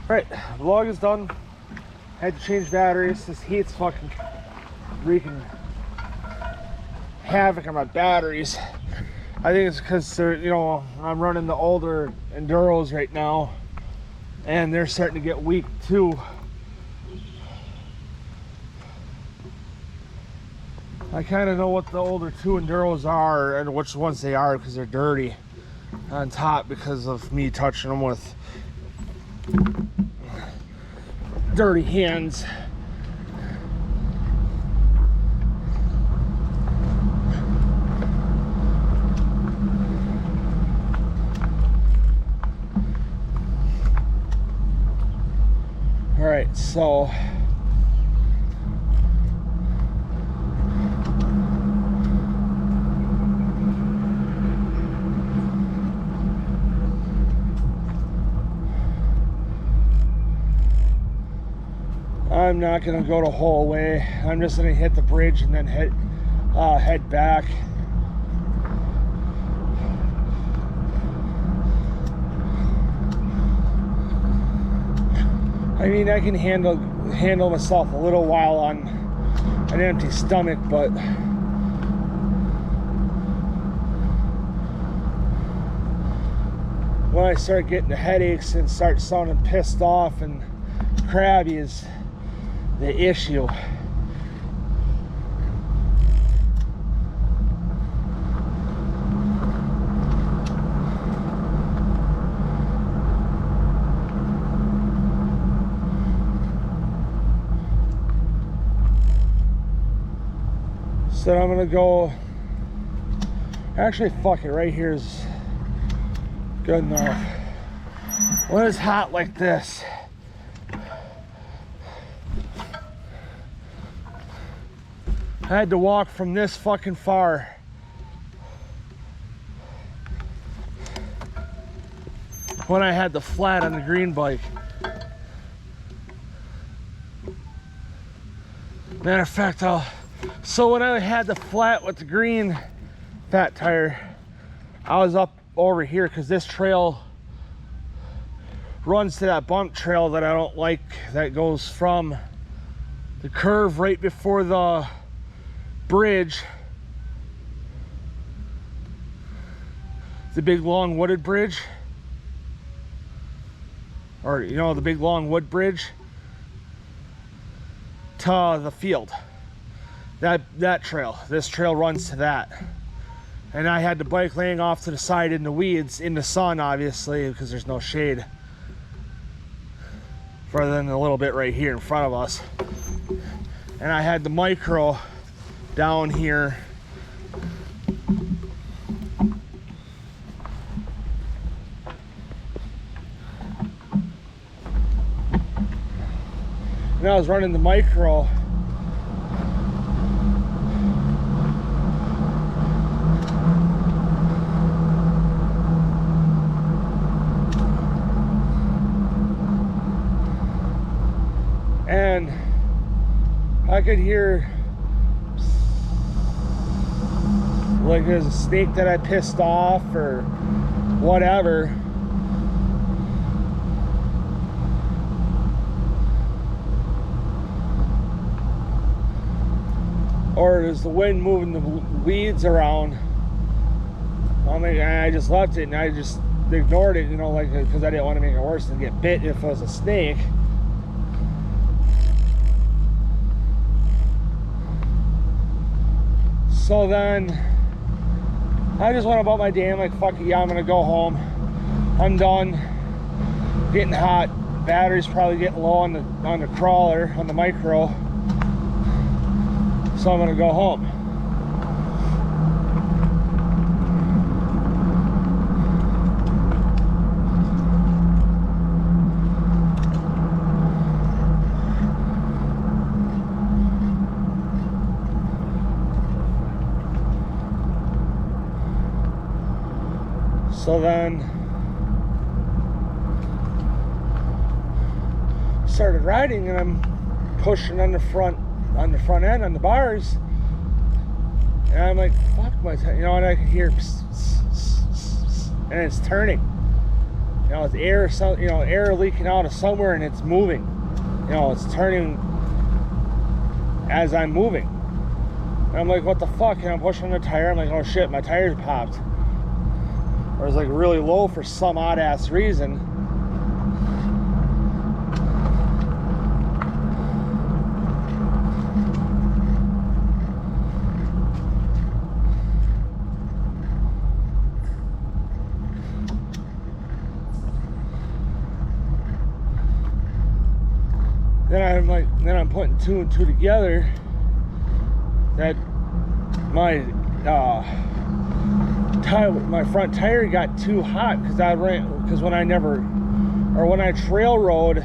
Alright, vlog is done. Had to change batteries. This heat's fucking wreaking havoc on my batteries. I think it's because they're, you know, I'm running the older Enduros right now, and they're starting to get weak too. I kind of know what the older two Enduros are and which ones they are because they're dirty on top because of me touching them with dirty hands. All right, so I'm not gonna go the whole way. I'm just gonna hit the bridge and then head back. I mean, I can handle myself a little while on an empty stomach, but when I start getting the headaches and start sounding pissed off and crabby is the issue. So I'm gonna go, actually fuck it, right here is good enough. When it's hot like this, I had to walk from this fucking far when I had the flat on the green bike. Matter of fact, so when I had the flat with the green fat tire, I was up over here because this trail runs to that bump trail that I don't like, that goes from the curve right before the bridge, the big long wooded bridge, or you know, the big long wood bridge, to the field. That trail, this trail runs to that, and I had the bike laying off to the side in the weeds, in the sun obviously, because there's no shade further than a little bit right here in front of us, and I had the micro down here. And I was running the micro and I could hear like there's a snake that I pissed off or whatever. Or there's the wind moving the weeds around. I just left it and I just ignored it, you know, like, because I didn't want to make it worse and get bit if it was a snake. So then I just went about my day. I'm like, fuck it, yeah, I'm gonna go home. I'm done. Getting hot. Battery's probably getting low on the crawler, on the micro. So I'm gonna go home. So then started riding and I'm pushing on the front end on the bars, and I'm like, fuck my, you know, and I can hear pss, pss, pss, pss, and it's turning. know, it's air, you know, air leaking out of somewhere and it's moving. You know, it's turning as I'm moving. And I'm like, what the fuck? And I'm pushing the tire. I'm like, oh shit, my tires popped. Or it's like really low for some odd ass reason. Then I'm putting two and two together that my front tire got too hot because when I trail rode,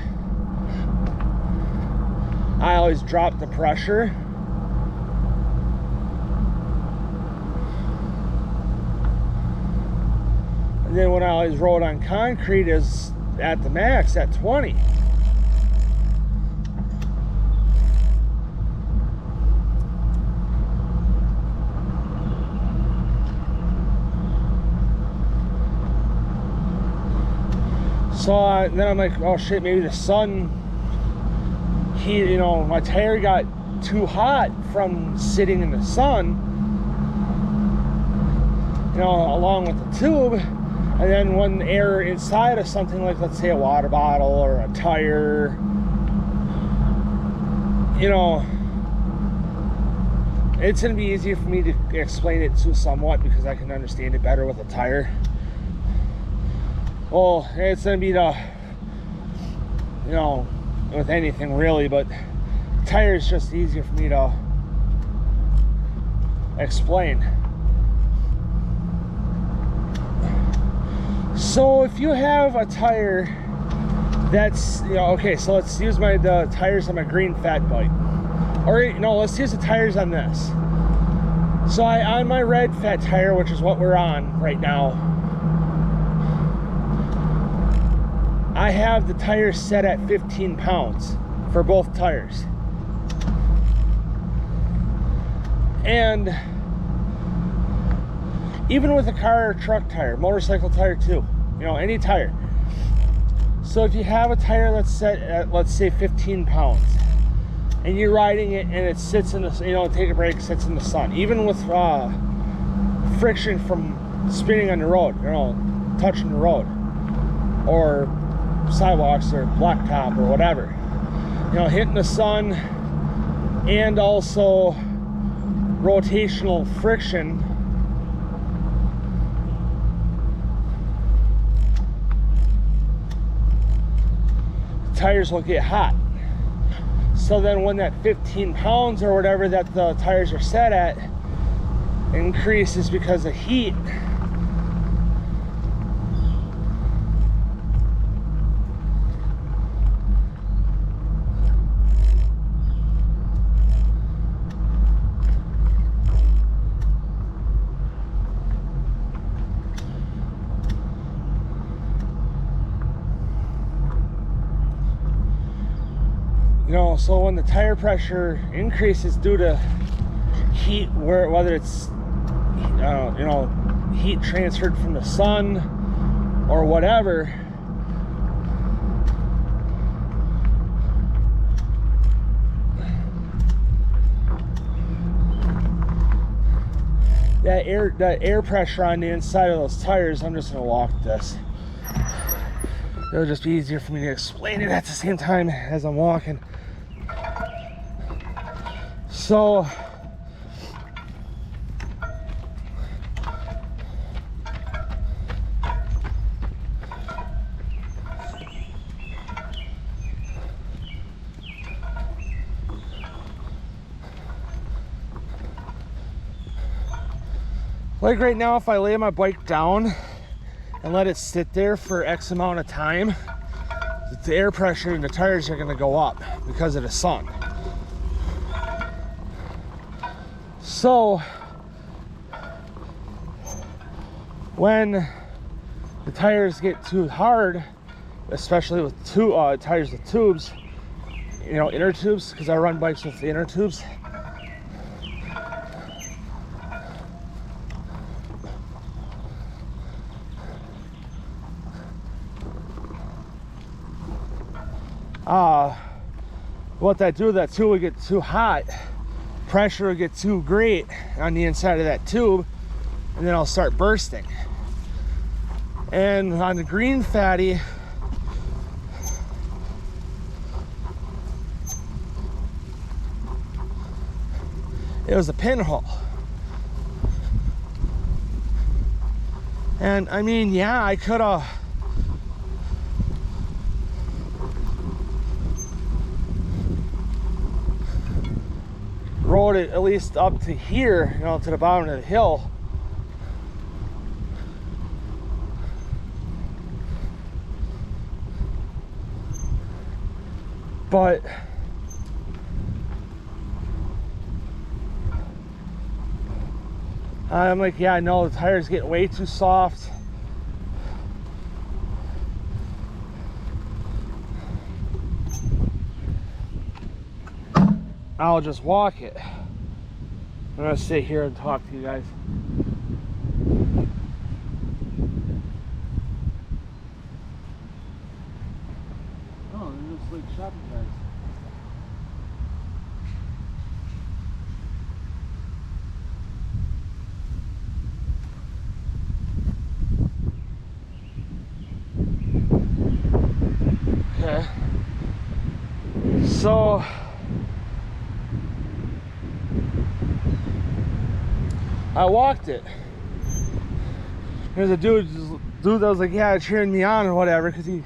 I always drop the pressure. And then when I always rode on concrete is at the max at 20. So then I'm like, oh shit, maybe the sun, you know, my tire got too hot from sitting in the sun, you know, along with the tube. And then when air inside of something like, let's say, a water bottle or a tire, you know, it's going to be easier for me to explain it to somewhat because I can understand it better with a tire. Well, it's going to be the, you know, with anything really, but tire is just easier for me to explain. So if you have a tire that's, you know, okay, so let's use the tires on my green fat bike. Or, no, let's use the tires on this. So on my red fat tire, which is what we're on right now, I have the tires set at 15 pounds for both tires. And even with a car or truck tire, motorcycle tire too, you know, any tire. So if you have a tire that's set at, let's say, 15 pounds, and you're riding it and it sits in the, you know, take a break, sits in the sun, even with friction from spinning on the road, you know, touching the road, or sidewalks or blacktop or whatever, you know, hitting the sun, and also rotational friction, tires will get hot. So then when that 15 pounds or whatever that the tires are set at increases because of heat, you know, so when the tire pressure increases due to heat, whether it's you know, heat transferred from the sun or whatever, that air pressure on the inside of those tires, I'm just gonna walk this. It'll just be easier for me to explain it at the same time as I'm walking. So like right now, if I lay my bike down and let it sit there for X amount of time, the air pressure in the tires are going to go up because of the sun. So when the tires get too hard, especially with tires with tubes, you know, inner tubes, because I run bikes with the inner tubes, what that do, that tube would get too hot, pressure would get too great on the inside of that tube, and then I'll start bursting. And on the green fatty, it was a pinhole. And I mean, yeah, I could have rode it at least up to here, you know, to the bottom of the hill. But I'm like, yeah, I know the tire's getting way too soft. I'll just walk it. I'm gonna sit here and talk to you guys. Oh, they're just like shopping bags. Okay. So I walked it. There's a dude that was like, yeah, cheering me on or whatever, because he